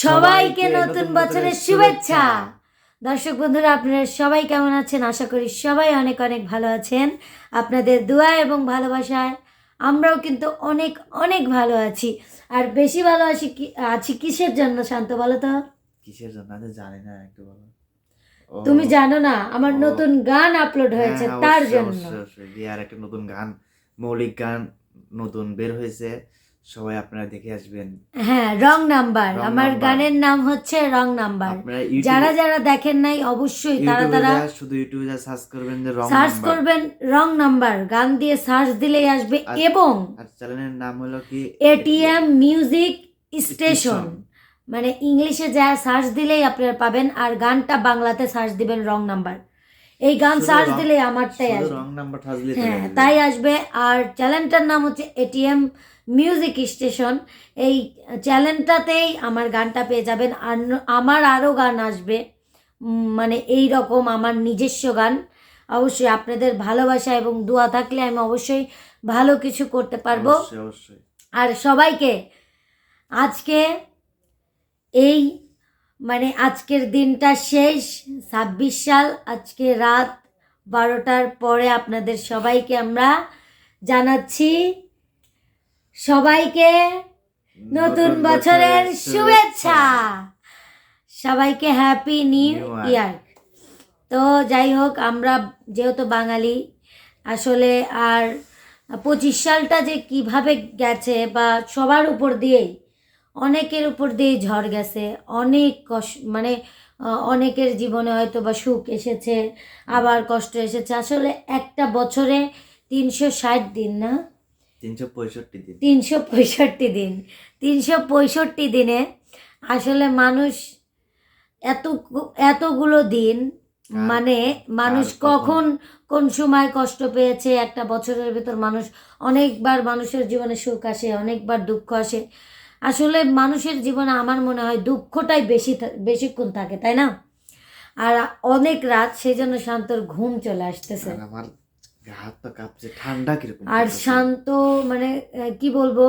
সবাইকে নতুন বছরের শুভেচ্ছা। দর্শক বন্ধুরা, আপনারা সবাই কেমন আছেন? আশা করি সবাই অনেক অনেক ভালো আছেন। আপনাদের দোয়া এবং ভালোবাসায় আমরাও কিন্তু অনেক অনেক ভালো আছি। আর বেশি ভালো আছি কিসের জন্য শান্ত, বলো তো? কিসের জন্য আমি জানি না, একটু বলো। তুমি জানো না? আমার নতুন গান আপলোড হয়েছে, তার জন্য। অবশ্যই রিয়ার একটা নতুন গান, মৌলিক গান নতুন বের হয়েছে, সবাই আপনারা দেখে আসবেন। হ্যাঁ, রং নাম্বার। আমার গানের নাম হচ্ছে রং নাম্বার। যারা যারা দেখেন নাই অবশ্যই তারা শুধু ইউটিউবে সার্চ করবেন যে সার্চ করবেন রং নাম্বার, গান দিয়ে সার্চ দিলেই আসবে। এবং চ্যানেলের নাম হলো কি এটিএম মিউজিক স্টেশন, মানে ইংলিশে যা সার্চ দিলেই আপনারা পাবেন। আর গানটা বাংলাতে সার্চ দিবেন রং নাম্বার। এই গান সার্চ দিলেই আমারটাই আসবে, রং নাম্বার সার্চ দিলে হ্যাঁ তাই আসবে। আর চ্যানেলটার নাম হচ্ছে এটিএম মিউজিক স্টেশন। এই চ্যানেলটাতেই আমার গানটা পেয়ে যাবেন। আর আমার আরও গান আসবে, মানে এই রকম আমার নিজস্ব গান। অবশ্যই আপনাদের ভালোবাসা এবং দোয়া থাকলে আমি অবশ্যই ভালো কিছু করতে পারবো। অবশ্যই। আর সবাইকে আজকে এই মানে আজকের দিনটা শেষ, 26 সাল, আজকে রাত 12টার পরে আপনাদের সবাইকে আমরা জানাচ্ছি সবাইকে নতুন বছরের শুভেচ্ছা। সবাইকে হ্যাপি নিউ ইয়ার। তো যাই হোক, আমরা যেহেতু বাঙালি, আসলে আর 25 সালটা যে কিভাবে গেছে বা সবার উপর দিয়েই, অনেকের উপর দিয়েই ঝড় গেছে, অনেক কষ্ট, মানে অনেকের জীবনে হয়তো বা সুখ এসেছে, আবার কষ্ট এসেছে। আসলে একটা বছরে 360 দিন, না 365 দিন, 365 দিন, 365 দিনে আসলে মানুষ এতগুলো দিন, মানে মানুষ কখন কোন সময় কষ্ট পেয়েছে। একটা বছরের ভিতর মানুষ অনেকবার, মানুষের জীবনে সুখ আসে, অনেকবার দুঃখ আসে। আসলে মানুষের জীবনে আমার মনে হয় দুঃখটাই বেশিক্ষণ থাকে, তাই না? আর অনেক রাত, সেই জন্য শান্তর ঘুম চলে আসতেছে। আমার হাত পা কাঁপছে, ঠান্ডা কিরকম। আর শান্ত মানে কি বলবো,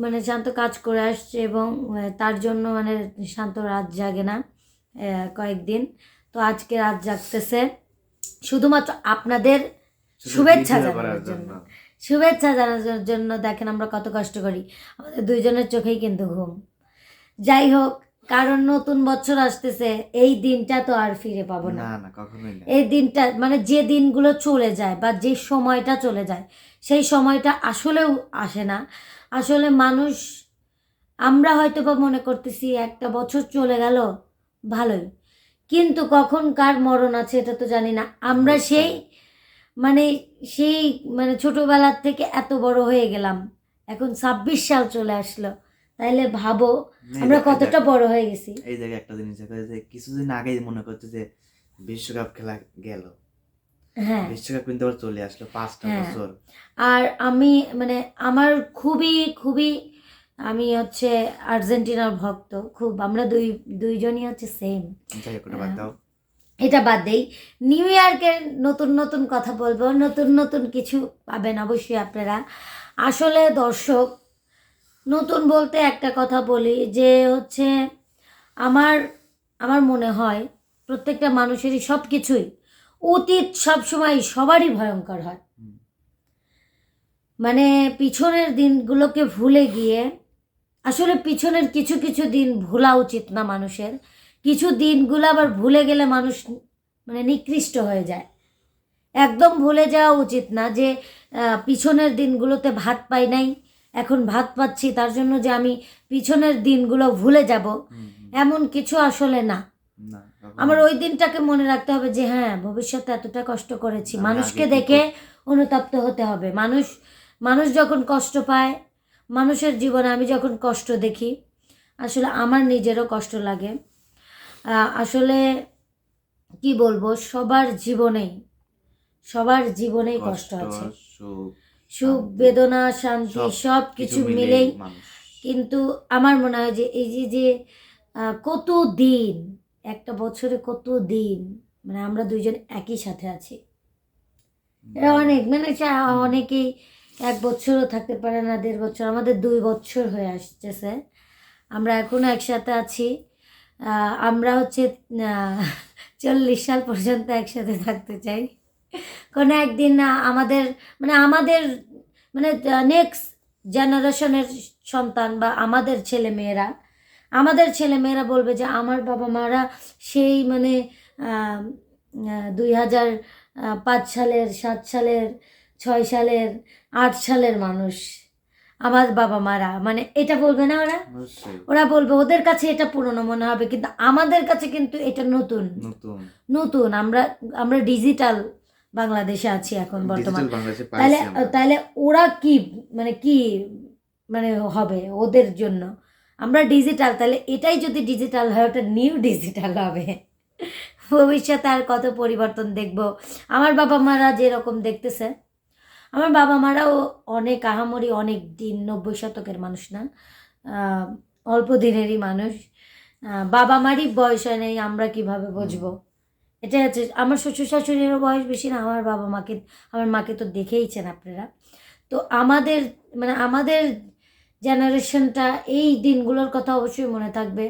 মানে শান্ত কাজ করে আসছে এবং তার জন্য মানে শান্ত রাত জাগে না কয়েকদিন। তো আজকে রাত জাগতেছে শুধুমাত্র আপনাদের শুভেচ্ছা জানানোর জন্য। শুভেচ্ছা জানানোর জন্য দেখেন আমরা কত কষ্ট করি, আমাদের দুইজনের চোখেই কিন্তু ঘুম। যাই হোক, কারণ নতুন বছর আসতেছে, এই দিনটা তো আর ফিরে পাবো না। কখনোই না। এই দিনটা মানে যে দিনগুলো চলে যায় বা যে সময়টা চলে যায়, সেই সময়টা আসলেও আসে না। আসলে মানুষ, আমরা হয়তো বা মনে করতেছি একটা বছর চলে গেল ভালোই, কিন্তু কখন কার মরণ আছে এটা তো জানি না। আমরা মানে সেই মানে ছোটবেলার থেকে এত বড় হয়ে গেলাম, এখন 26 সাল চলে আসলো, তাইলে ভাবো আমরা কতটা বড় হয়ে গেছি। এই জায়গায় একটা জিনিস দেখা যায়, কিছুদিন আগেই মনে করছে যে বিশ্বকাপ খেলা গেল, হ্যাঁ বিশ্বকাপ কিন্তু আবার চলে আসলো 5টা বছর। আর আমি মানে আমার খুবই খুবই, আমি হচ্ছে আর্জেন্টিনার ভক্ত খুব। আমরা দুইজনই হচ্ছে সেম। এটা বাদ দেই, নিউ ইয়র্কের নতুন নতুন কথা বলবো, নতুন নতুন কিছু পাবেন অবশ্যই আপনারা। আসলে দর্শক, নতুন বলতে একটা কথা বলি যে হচ্ছে আমার আমার মনে হয় প্রত্যেকটা মানুষেরই সব কিছুই অতীত সবসময় সবারই ভয়ঙ্কর হয়। মানে পিছনের দিনগুলোকে ভুলে গিয়ে, আসলে পিছনের কিছু কিছু দিন ভোলা উচিত না মানুষের। কিছু দিনগুলো আবার ভুলে গেলে মানুষ মানে নিকৃষ্ট হয়ে যায়। একদম ভুলে যাওয়া উচিত না যে পিছনের দিনগুলোতে ভাত পাই নাই, এখন ভাত পাচ্ছি, তার জন্য যে আমি পিছনের দিনগুলো ভুলে যাব, এমন কিছু আসলে না। আমার ওই দিনটাকে মনে রাখতে হবে যে হ্যাঁ, ভবিষ্যতে এতটা কষ্ট করেছি। মানুষকে দেখে অনুতপ্ত হতে হবে। মানুষ যখন কষ্ট পায়, মানুষের জীবনে আমি যখন কষ্ট দেখি, আসলে আমার নিজেরও কষ্ট লাগে। আসলে কি বলবো, সবার জীবনেই কষ্ট আছে, সুখ বেদনা শান্তি সব কিছু মিলেই। কিন্তু আমার মনে হয় যে এই যে কত দিন, একটা বছরে কত দিন, মানে আমরা দুইজন একই সাথে আছি, এটা অনেক। মানে অনেকেই 1 বছরও থাকতে পারে না, 1.5 বছর, আমাদের 2 বছর হয়ে আসতেছে, আমরা এখনো একসাথে আছি। আমরা হচ্ছে 40 সাল পর্যন্ত একসাথে থাকতে চাই। কোনো একদিন আমাদের মানে নেক্সট জেনারেশনের সন্তান বা আমাদের ছেলে মেয়েরা বলবে যে আমার বাবা মারা সেই 2005 সালের, 7 সালের, 6 সালের, 8 সালের মানুষ। আমার বাবা মারা এটা বলবে না ওরা? অবশ্যই ওরা বলবে, ওদের কাছে এটা পুরনো মনে হবে, কিন্তু আমাদের কাছে কিন্তু এটা নতুন নতুন নতুন। আমরা ডিজিটাল বাংলাদেশে আছি এখন বর্তমান। ডিজিটাল বাংলাদেশে তাহলে পাইছি আমরা। তাহলে ওরা কি কি হবে ওদের জন্য? আমরা ডিজিটাল, তাহলে এটাই যদি ডিজিটাল হয়, ওটা নিউ ডিজিটাল হবে। ভবিষ্যতে আর কত পরিবর্তন দেখব। আমার বাবা মারা যেরকম দেখতেছে, আমার বাবা মারাও অনেক আহামরি, অনেক দিন, 90 শতকের মানুষ না, অল্প দিনেরই মানুষ। বাবা মারই বয়স হয় নাই, আমরা কিভাবে বুঝবো? এটাই হচ্ছে। আমার শ্বশুর শাশুড়িরও বয়স বেশি না, আমার মাকে তো দেখেইছেন আপনারা। তো আমাদের জেনারেশনটা এই দিনগুলোর কথা অবশ্যই মনে থাকবে।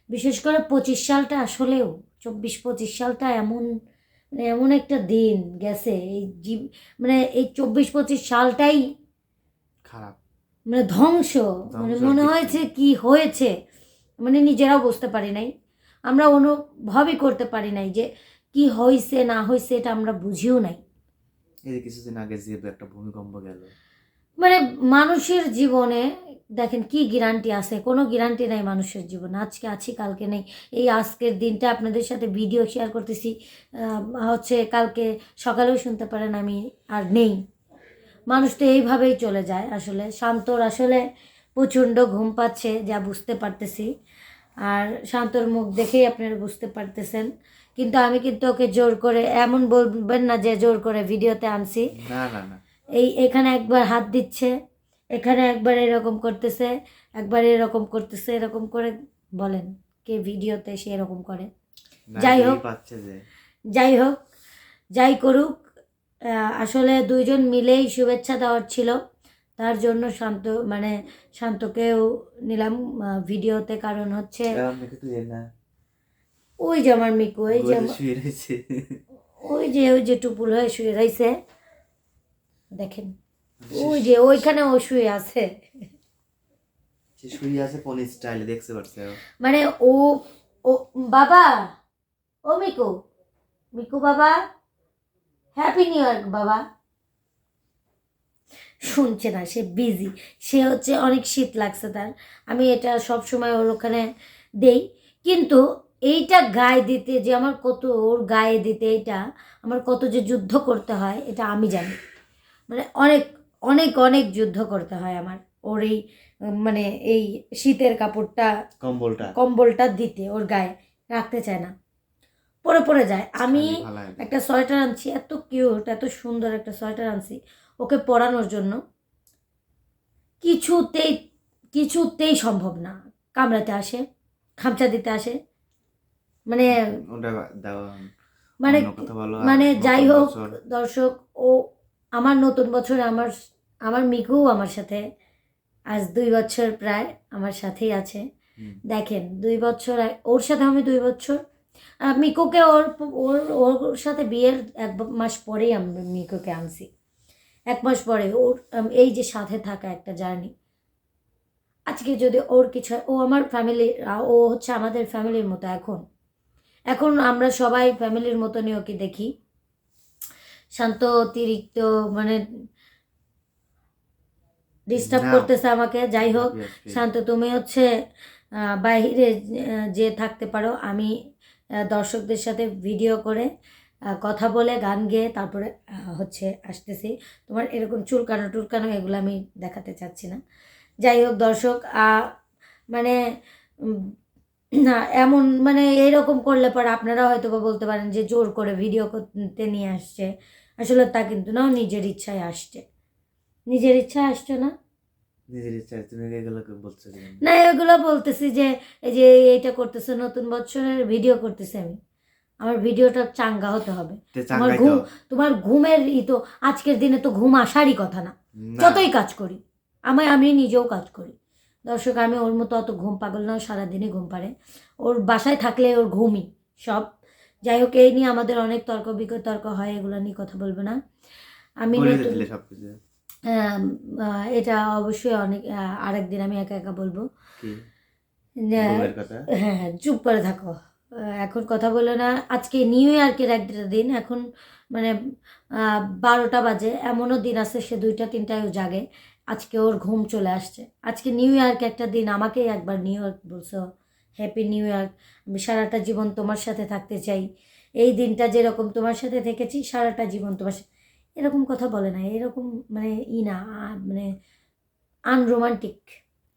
বিশেষ করে 25 সালটা, আসলেও 24-25 সালটা এমন একটা দিন গেছে, এই 24-25 সালটাই খারাপ ধ্বংস। ধ্বংসের মনে দিক হয়েছে থেকে। কি হয়েছে, নিজেরাও বুঝতে পারি নাই। আমরা অনুভবই করতে পারি নাই যে কি হয়েছে না হয়েছে, এটা আমরা বুঝিও নাই। এই যে কিছুদিন আগে যে একটা ভূমিকম্প গেল, মানুষের জীবনে দেখেন কি গ্যারান্টি আছে? কোনো গ্যারান্টি নাই মানুষের জীবনে। আজকে আছি, কালকে নেই। এই আজকের দিনটা আপনাদের সাথে ভিডিও শেয়ার করতেছি, হচ্ছে কালকে সকালেও শুনতে পারেন আমি আর নেই। মানুষ তো এইভাবেই চলে যায়। আসলে শান্তর প্রচণ্ড ঘুম পাচ্ছে, যা বুঝতে পারতেছি। আর শান্তর মুখ দেখেই আপনারা বুঝতে পারতেছেন। কিন্তু আমি কিন্তু ওকে জোর করে, এমন বলবেন না যে জোর করে ভিডিওতে আনছি। না না না, এখানে একবার হাত দিচ্ছে, এখানে একবার এরকম করতেছে, একবার এরকম করতেছে। এরকম করে বলেন কে ভিডিওতে সে এরকম করে? যাই হোক, পাচ্ছে যে যাই হোক, যাই করুক, আসলে দুইজন মিলেই শুভেচ্ছা দেওয়ার ছিল। তার জন্য শান্তকেও নিলাম ভিডিওতে। কারণ হচ্ছে ওই যে আমার মিকু, ওই যে টুপুল হয়ে শুয়ে রয়েছে, দেখেন ওই যে ওইখানে ও শুয়ে আছে। শুয়ে আছে পনি স্টাইলে, দেখতে পারছে ও ও বাবা, ও মিকু, মিকু বাবা, হ্যাপি নিউ ইয়ার বাবা। শুনছে না, সে বিজি। সে হচ্ছে অনেক শীত লাগছে তার। আমি এটা সব সময় ওর ওখানে দেই, কিন্তু এইটা গায়ে দিতে যে আমার কত, ওর গায়ে দিতে এটা আমার কত যে যুদ্ধ করতে হয়, এটা আমি জানি। অনেক অনেক অনেক যুদ্ধ করতে হয় আমার ওর এই শীতের কাপড়টা, কম্বলটা দিতে ওর গায়ে রাখতে চায় না, পরে যায়। আমি একটা সোয়েটার আনছি, এত কিউট, এত সুন্দর একটা সোয়েটার আনছি ওকে পরানোর জন্য। কিছুতেই সম্ভব না। কামড়াতে আসে, খামচা দিতে আসে। যাই হোক দর্শক, ও আমার নতুন বছরে আমার মিকু আমার সাথে আজ 2 বছর প্রায় আমার সাথেই আছে। দেখেন 2 বছর ওর সাথে আমি 2 বছর, মিকুকে ওর ওর ওর সাথে বিয়ের 1 মাস পরেই আমি মিকুকে আনছি। 1 মাস পরে ওর এই যে সাথে থাকা একটা জার্নি। আজকে যদি ওর কিছু হয়, ও আমার ফ্যামিলি, ও হচ্ছে আমাদের ফ্যামিলির মতো। এখন আমরা সবাই ফ্যামিলির মতনই ওকে দেখি। শান্ত অতিরিক্ত ডিস্টার্ব করতেছে আমাকে। যাই হোক শান্ত, তুমি হচ্ছে বাইরে যে থাকতে পারো, আমি দর্শকদের সাথে ভিডিও করে কথা বলে গান গেয়ে তারপরে হচ্ছে আসতেছি। তোমার এরকম চুলকানো এগুলো আমি দেখাতে চাচ্ছি না। যাই হোক দর্শক, না এমন এরকম করলে পরে আপনারা হয়তো বা বলতে পারেন যে জোর করে ভিডিও করতে নিয়ে আসছে। আসলে তা কিন্তু না, নিজের ইচ্ছায় আসছে। নিজের ইচ্ছায় আসছে না, নিজের ইচ্ছায়। তুমি এগুলোকে বলছো না? এগুলো বলতেছি যে এই যে এইটা করতেছে, নতুন বছরের ভিডিও করতেছি আমি। আমার ভিডিওটা চাঙ্গা হতে হবে। তোমার ঘুমের তো আজকের দিনে তো ঘুম আসারই কথা না, যতই কাজ করি। আমি নিজেও কাজ করি দর্শক। আমি ওর মতো অত ঘুম পাগল না, সারাদিনই ঘুম পারে। ওর বাসায় থাকলে ওর ঘুমই সব। যাই হোক, এই নিয়ে আমাদের অনেক বিতর্ক হয়, এগুলো নিয়ে কথা বলবো না। আমি বলে নতুন দিলে সবকিছু। এটা অবশ্যই অনেক আরেকদিন আমি একা একা বলবো। কি হ্যাঁ, বউয়ের কথা? হ্যাঁ, চুপ করে থাকো। এখন কথা বলো না। আজকে নিউ ইয়র্কের একটা দিন, এখন মানে 12টা বাজে। এমনও দিন আছে সে 2টা 3টায়ও জাগে। আজকে ওর ঘুম চলে আসছে। আজকে নিউ ইয়র্ক একটা দিন, আমাকেই একবার নিউ ইয়র্ক বলছো, হ্যাপি নিউ ইয়র্ক। আমি সারাটা জীবন তোমার সাথে থাকতে চাই, এই দিনটা যেরকম তোমার সাথে থেকেছি সারাটা জীবন তোমার সাথে, এরকম কথা বলে না, এরকম মানে না, মানে আনরোমান্টিক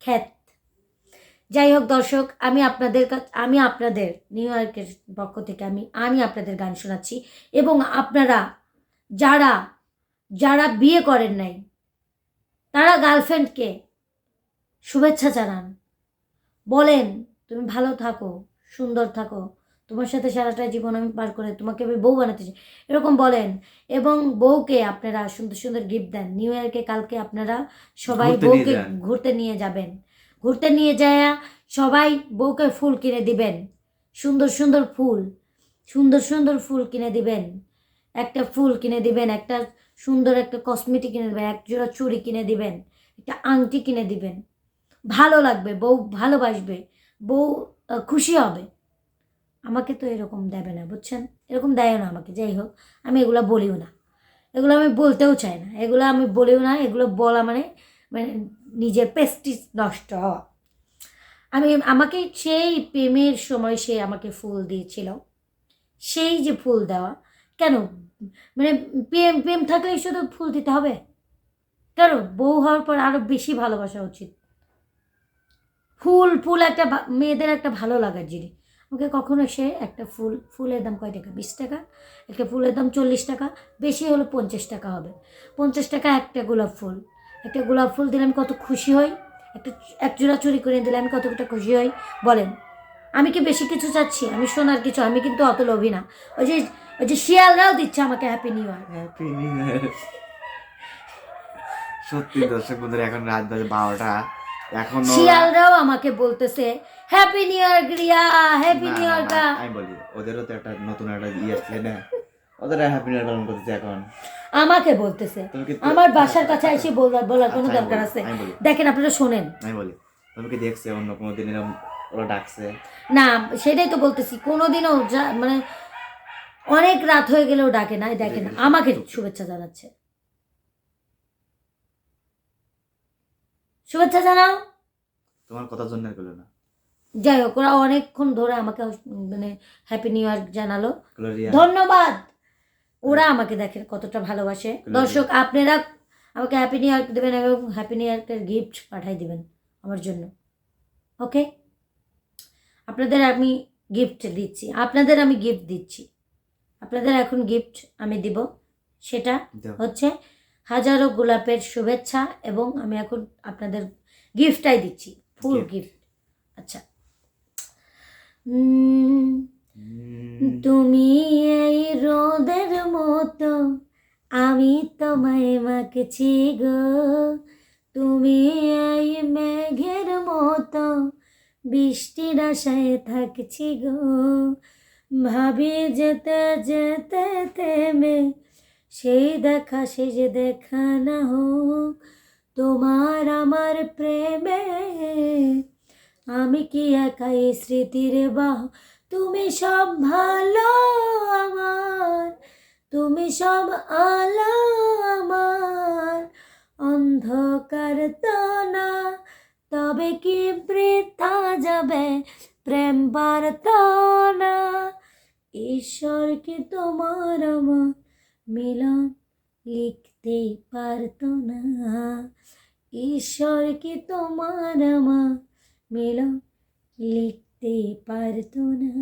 খ্যাত। যাই হোক দর্শক, আমি আপনাদের নিউ ইয়র্কের পক্ষ থেকে আমি আপনাদের গান শোনাচ্ছি। এবং আপনারা যারা যারা বিয়ে করেন নাই, তারা গার্লফ্রেন্ডকে শুভেচ্ছা জানান, বলেন তুমি ভালো থাকো, সুন্দর থাকো, তোমার সাথে সারাটা জীবন আমি পার করে তোমাকে আমি বউ বানাতে চাই, এরকম বলেন। এবং বউকে আপনারা সুন্দর সুন্দর গিফট দেন। নিউ ইয়ারকে কালকে আপনারা সবাই ঘুরতে নিয়ে বউকে যান। ঘুরতে নিয়ে যাবেন। ঘুরতে নিয়ে যায় সবাই বউকে ফুল কিনে দিবেন, সুন্দর সুন্দর ফুল, সুন্দর সুন্দর ফুল কিনে দিবেন। একটা ফুল কিনে দিবেন, একটা সুন্দর একটা কসমেটিক কিনে দিবেন, এক জোড়া চুড়ি কিনে দিবেন, একটা আংটি কিনে দিবেন। ভালো লাগবে, বউ ভালোবাসবে, বউ খুশি হবে। আমাকে তো এরকম দেবে না, বুঝছেন, এরকম দেয় না আমাকে। যাই হোক, আমি এগুলো বলিও না, এগুলো আমি বলতেও চাই না, এগুলো আমি বলিও না। এগুলো বলা মানে মানে নিজের প্রেস্টিজ নষ্ট হওয়া। আমাকে সেই প্রেমের সময় সে আমাকে ফুল দিয়েছিল, সেই যে ফুল দেওয়া, কেন মানে প্রেম প্রেম থাকলেই শুধু ফুল দিতে হবে? কেন বউ হওয়ার পর আরো বেশি ভালোবাসা উচিত। ফুল ফুল একটা মেয়েদের একটা ভালো লাগার জিনিস। আমাকে কখনো সে একটা ফুলের দাম কয় টাকা? 20 টাকা। একটা ফুলের দাম 40 টাকা, বেশি হলো 50 টাকা হবে। 50 টাকা একটা গোলাপ ফুল। একটা গোলাপ ফুল দিলে আমি কত খুশি হই, একটা এক জোড়া চুরি করে দিলে আমি কতটা খুশি হই বলেন। আমি কি বেশি কিছু চাচ্ছি? আমি সোনার কিছু, আমি কিন্তু অত লোভী না। ওই যে শিয়ালরাও দিচ্ছে আমাকে happy new year. Happy new year. সত্যি দর্শক বন্ধুরা, এখন রাত বাজে 12টা, এখনো শিয়ালরাও আমাকে বলতেছে happy new year Riya, happy না নিউ না ইয়ার না, আমি বলি ওদেরও তো একটা নতুন একটা ইয়ে আছে না, ওদের হ্যাপি নিউ ইয়ার পালন করতেছে এখন। আমাকে বলতেছে। তুমি কি আমার বাসার কাছে এসে বলার কোনো আচ্ছা, দরকার আছে? আমি বলি দেখেন, আপনারা শোনেন। আমি বলি তুমি কি দেখছে অন্য কোনো দিন এরকম ওরা ডাকছে? না, সেটাই তো বলতেছি, কোনোদিনও মানে অনেক রাত হয়ে গেলেও ডাকে না। দেখেন আমাকে শুভেচ্ছা জানাচ্ছে, শুভেচ্ছা জানাও। তোমার কথার জন্য আর করলো না। যাই হোক, ওরা অনেকক্ষণ ধরে আমাকে মানে হ্যাপি নিউ ইয়ার জানালো, গ্লোরিয়া, ধন্যবাদ। ওরা আমাকে দেখেন কতটা ভালোবাসে। গ্লোরিয়া। দর্শক, আপনারা আমাকে হ্যাপি নিউ ইয়ার দেবেন এবং হ্যাপি নিউ ইয়ারকে গিফট পাঠাই দিবেন আমার জন্য, ওকে? আপনাদের আমি গিফট দিচ্ছি, আপনাদের এখন গিফট আমি দিব। সেটা দাও। হচ্ছে হাজারো গোলাপের শুভেচ্ছা, এবং আমি এখন আপনাদের গিফটটাই দিচ্ছি, ফুল Gift. গিফট। আচ্ছা, তুমি এই রোদের মতো, আমি তোমায় মাখছি গো, তুমি এই মেঘের মতো, বৃষ্টির আশায় থাকছি গো, ভাবি যেতে যেতে থেমে, সেই দেখা শেষ দেখা না হোক, তোমার আমার প্রেমে আমি কি একাই স্মৃতির বাহ, তুমি সব ভালো আমার, তুমি সব আলো আমার, অন্ধকার তো না, তবে কি বৃথা যাবে প্রেম প্রার্থনা, ঈশ্বর কি তোমার আমার মিলন লিখতেই পারতো না, ঈশ্বর কি তোমার আমার মিলন লিখতে পারতো না।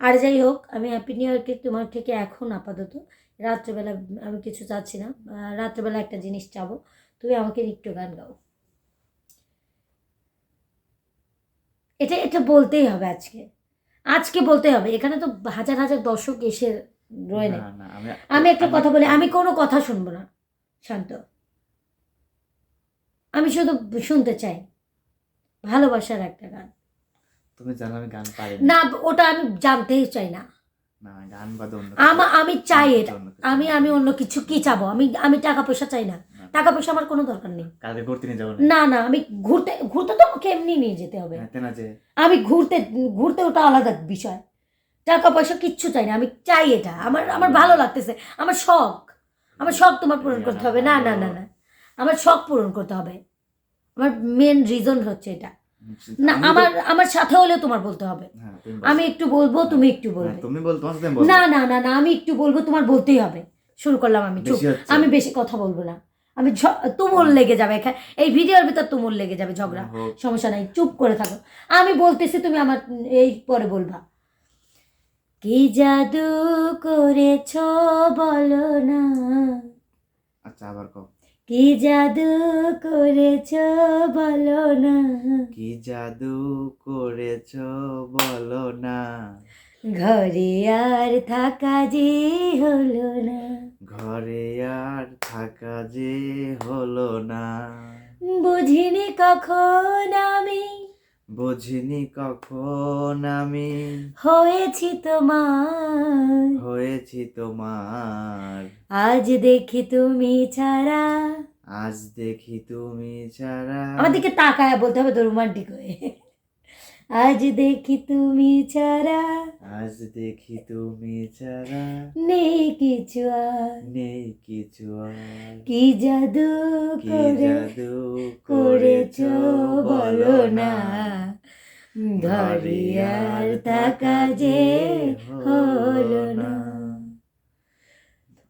আর যাই হোক, আমি হ্যাপি নিউ ইয়ারকে তোমার থেকে এখন আপাতত রাত্রেবেলা আমি কিছু চাচ্ছি না। রাত্রেবেলা একটা জিনিস চাবো, তুমি আমাকে একটু গান গাও। এটা এটা বলতেই হবে আজকে বলতে হবে। এখানে তো হাজার হাজার দর্শক এসে রয়ে নেই। না, না, আমি একটা কথা বলি, আমি কোনো কথা শুনবো না, শান্ত। আমি শুধু শুনতে চাই ভালোবাসার একটা গান। তুমি জানো আমি গান পারি না, ওটা আমি জানতেই চাই না। না, গান বাদে অন্য আমি চাই এটা, অন্য কিছু। আমি অন্য কিছু কি চাবো? আমি টাকা পয়সা চাই না, টাকা পয়সা আমার কোনো দরকার নেই। কালকে ঘুরতে নিয়ে যাবো না না, আমি ঘুরতে ঘুরতে তো আমাকে এমনি নিয়ে যেতে হবে। না যে আমি ঘুরতে ঘুরতে ওটা আলাদা বিষয়, টাকা পয়সা কিচ্ছু চাই না। আমি চাই এটা, আমার ভালো লাগতেছে, আমার শখ তোমার পূরণ করতে হবে। না না না না, আমার শখ পূরণ করতে হবে, আমার মেন রিজন হচ্ছে এটা। না, আমার সাথে হলেও তোমার বলতে হবে। হ্যাঁ, তুমি আমি একটু বলবো, তুমি একটু বলবে। তুমি বল, তোমার সাথে আমি বলবো। না না না না, আমি একটু বলবো, তোমার বলতেই হবে। শুরু করলাম আমি, চুপ। বেশি হচ্ছে। আমি বেশি কথা বলবো না, আমি তুমুল লেগে যাবে এখানে, এই ভিডিওর ভিতর তুমুল লেগে যাবে, ঝগড়া। হোক। সমস্যা নাই, চুপ করে থাকো। আমি বলতেছি, তুমি আমার এই পরে বলবা। কি জাদু করেছ বলো না, আচ্ছা, আবার কও। কি জাদু করেছ বলো না, কি জাদু করেছ বলো না, ঘরে আর থাকা যে হলো না, ঘরে আর থাকা যে হলো না, বুঝিনি কখন আমি, বুঝিনি কখন আমি হয়েছি তোমার, হয়েছি তোমার, আজ দেখি তুমি ছাড়া। আজ দেখি তুমি ছাড়া। আমার দিকে তাকায় বলতে হবে তো, রোমান্টিক হয়ে। আজ দেখি তুমি ছাড়া, আজ দেখি তুমি ছাড়া, নেই কিছু আর, নেই কিছু আর, কি জাদু কি জাদু করেছ করেছ বলো না, ঘরে আর থাকা যে হলো না,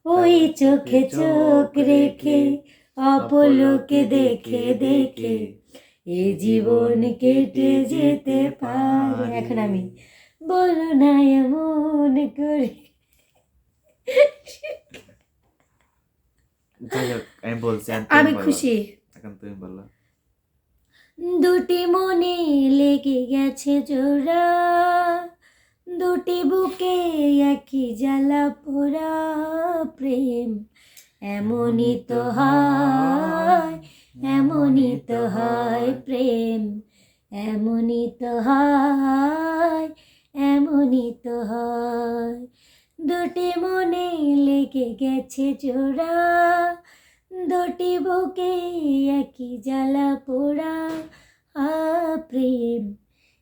ওই চোখে চোখ রেখে অপলোকে দেখে দেখে এ জীবন কেটে যেতে পারে। এখন আমি বলো না এমন করে। যাই হোক, আমি বলছি, এখন আমি তুমি বলো। খুশি। এখন তুমি বলো। দুটি মনে লেগে গেছে জোড়া, দুটি বুকে একই জ্বালা পোড়া, প্রেম এমনই তো হয়, এমনই তো হয়, প্রেম এমনই তো হয়, এমনই তো হয়। দুটি মনে লেগে গেছে জোড়া, দুটি বুকে একই জ্বালা পোড়া, প্রেম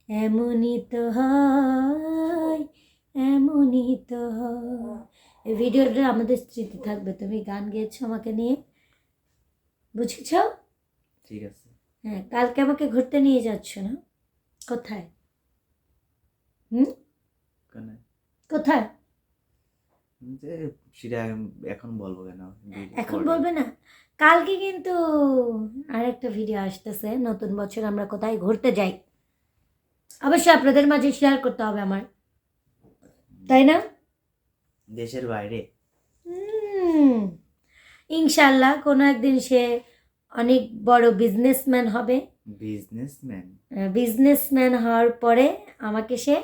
এমনই তো হয়, এমনই তো হয়। এই ভিডিওটা আমাদের স্মৃতি থাকবে। তুমি গান গেয়েছো আমাকে নিয়ে, বুঝেছ? ঠিক আছে। হ্যাঁ, কালকে আমাকে ঘুরতে নিয়ে যাচ্ছ না? কোথায়? কেন? কোথায়? যে সেটা এখন বলবো কেন? এখন পরে। বলবে না? কালকে কিন্তু আরেকটা ভিডিও আসতেছে, নতুন বছর আমরা কোথায় ঘুরতে যাই, অবশ্যই আপনাদের মাঝে শেয়ার করতে হবে আমার, তাই না? দেশের বাইরে। ইনশাল্লাহ কোনো একদিন সে অনেক বড় বিজনেসম্যান হবে। বিজনেসম্যান? বিজনেসম্যান হওয়ার পরে আমাকে সে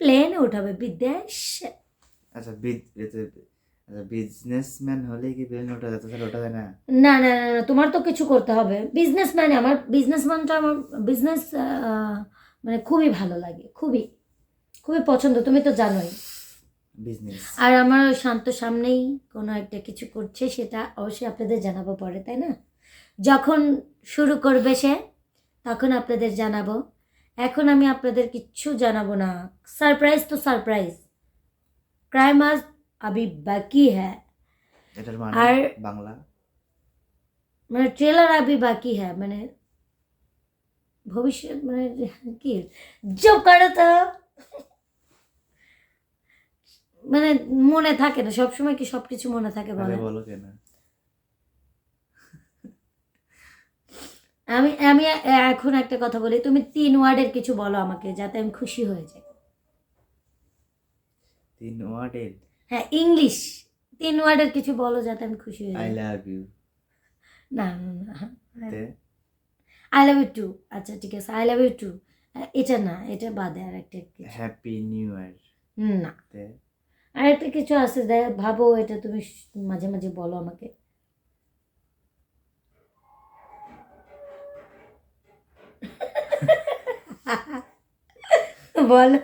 প্লেনে উঠাবে বিদেশে। আচ্ছা, বিজনেসম্যান হলে কি প্লেন ওঠা যেত? স্যার ওঠা যায় না? না না না না, তোমার তো কিছু করতে হবে। বিজনেসম্যান, আমার বিজনেসম্যানটা, আমার বিজনেস মানে খুবই ভালো লাগে, খুবই খুবই পছন্দ, তুমি তো জানোই। বিজনেস। আর আমার শান্ত সামনেই কোনো একটা কিছু করছে, সেটা অবশ্যই আপনাদের জানাবো পরে, তাই না? যখন শুরু করবে সে, তখন আপনাদের জানাবো। এখন আমি আপনাদের কিচ্ছু জানাবো না। সারপ্রাইজ তো সারপ্রাইজ, ক্রাইম আজ আবি বাকি হ্যাঁ। এটার মানে আর বাংলা? মানে ট্রেলার আবি বাকি হ্যাঁ, মানে ভবিষ্যৎ, মানে কি, চুপ করো তো। মানে মনে থাকে না সবসময়, কি সবকিছু মনে থাকে বলে? বলো কেন? আমি আমি এখন একটা কথা বলি, তুমি 3 ওয়ার্ডের কিছু বলো আমাকে, যাতে আমি খুশি হয়ে যাই। 3 ওয়ার্ডের? হ্যাঁ, ইংলিশ 3 ওয়ার্ডের কিছু বলো, যাতে আমি খুশি হয়ে আই যাই। Love you. না না না, আই লাভ ইউ টু। আচ্ছা ঠিক আছে, আই লাভ ইউ টু। এটা না, এটা বাদে আর একটা কিছু। Happy new year. না, আর একটা কিছু আছে, ভাবো, এটা তুমি মাঝে মাঝে বলো আমাকে। বলো।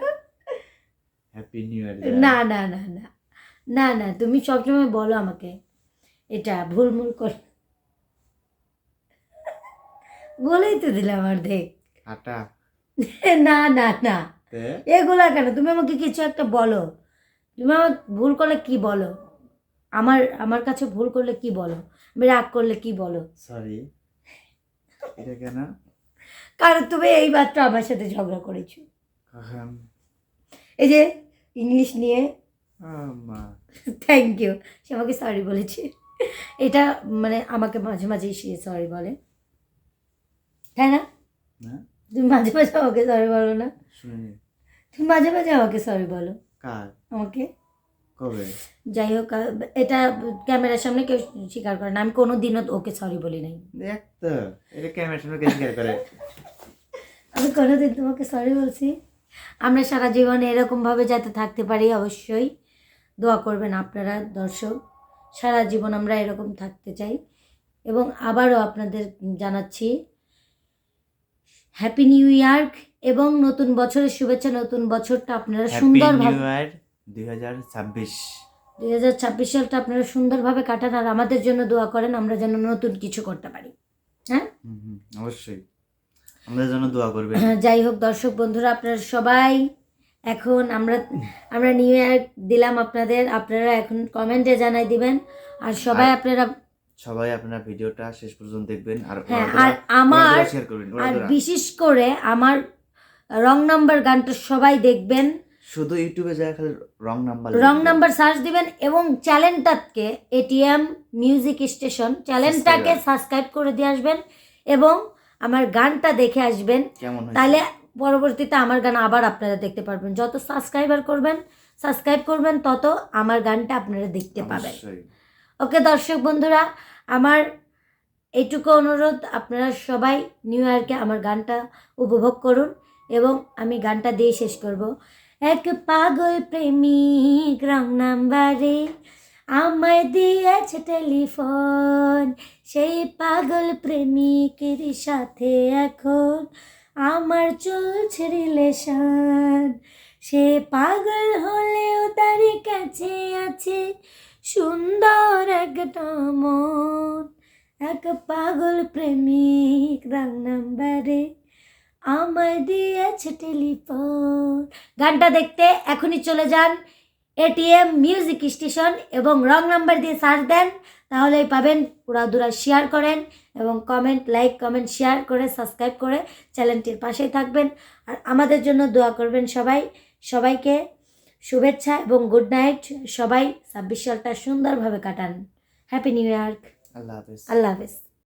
Happy new year. না না না না না না, তুমি সবসময় বলো আমাকে এটা ভুলমুল কর, বলেই তো দিলাম অর্ধেক। হাঁটা না না না, তে এগুলা কেন? তুমি আমাকে কিছু একটা বলো, তুমি আমার ভুল করলে কি বলো, আমার আমার কাছে ভুল করলে কি বলো, আমি রাগ করলে কি বলো? সরি, এটা কেন? কারণ তুমি এই মাত্র আমার সাথে ঝগড়া করেছো, কখন? এই যে ইংলিশ নিয়ে। মা থ্যাংক ইউ, সে আমাকে সরি বলেছে। এটা মানে আমাকে মাঝে মাঝেই সে সরি বলে, তাই না? না তুমি মাঝে মাঝে আমাকে সরি বলো না? শুনিনি। তুমি মাঝে মাঝে আমাকে সরি বলো কার? আমাকে। কবে? যাই হোক, এটা ক্যামেরার সামনে কেউ স্বীকার করে না, আমি কোনো দিনও ওকে সরি বলি নাই। দেখ তো, এটা ক্যামেরার সামনে কে স্বীকার করে? আমি কোনোদিন তোমাকে সরি বলছি? আমরা সারা জীবনে এরকমভাবে যাতে থাকতে পারি, অবশ্যই দোয়া করবেন আপনারা দর্শক। সারা জীবন আমরা এরকম থাকতে চাই। এবং আবারও আপনাদের জানাচ্ছি হ্যাপি নিউ ইয়ার এবং নতুন বছরের শুভেচ্ছা। নতুন বছরটা আপনারা হ্যাপি সুন্দরভাবে, নিউ ইয়ার 2026। 2026 সালটা আপনারা সুন্দরভাবে কাটান, আর আমাদের জন্য দোয়া করেন আমরা যেন নতুন কিছু করতে পারি। হ্যাঁ, অবশ্যই আমাদের জন্য দোয়া করবেন। যাই হোক দর্শক বন্ধুরা, আপনারা সবাই এখন আমরা নিউ ইয়ার দিলাম আপনাদের, আপনারা এখন কমেন্টে জানাই দিবেন। আর সবাই আপনারা ভিডিওটা শেষ পর্যন্ত দেখবেন আর হ্যাঁ, আর আমার শেয়ার করবেন। আর বিশেষ করে আমার রং নাম্বার গানটা সবাই দেখবেন। শুধু ইউটিউবে যায় খালি রং নাম্বার সার্চ দিবেন এবং চ্যানেলটাকে এটিএম মিউজিক স্টেশন চ্যানেলটাকে সাবস্ক্রাইব করে দিয়ে আসবেন এবং আমার গানটা দেখে আসবেন। কেমন হয়েছে? তাহলে পরবর্তীতে আমার গান আবার আপনারা দেখতে পারবেন। যত সাবস্ক্রাইব করবেন তত আমার গানটা আপনারা দেখতে পাবেন। অবশ্যই। ওকে দর্শক বন্ধুরা, আমার এইটুকু অনুরোধ, আপনারা সবাই নিউ ইয়ারকে আমার গানটা উপভোগ করুন এবং আমি গানটা দিয়ে শেষ করব। এক পাগল প্রেমিক রং নাম্বারে আমায় দিয়েছে টেলিফোন, সেই পাগল প্রেমিকের সাথে এখন আমার চলছে রিলেশন। সে পাগল হলেও তার কাছে আছে সুন্দর একটা মন। এক পাগল প্রেমিক রং নাম্বারে আমায় দিয়েছে টেলিফোন। গানটা দেখতে এখনই চলে যান এটিএম মিউজিক স্টেশন এবং রং নাম্বার দিয়ে সার্চ দেন, তাহলেই পাবেন। পুরাদুরা শেয়ার করেন এবং লাইক কমেন্ট শেয়ার করে সাবস্ক্রাইব করে চ্যানেলটির পাশেই থাকবেন আর আমাদের জন্য দোয়া করবেন। সবাইকে শুভেচ্ছা এবং গুড নাইট। সবাই 26 সালটা সুন্দরভাবে কাটান। Happy new year. আল্লাহ হাফেজ। আল্লাহ হাফেজ।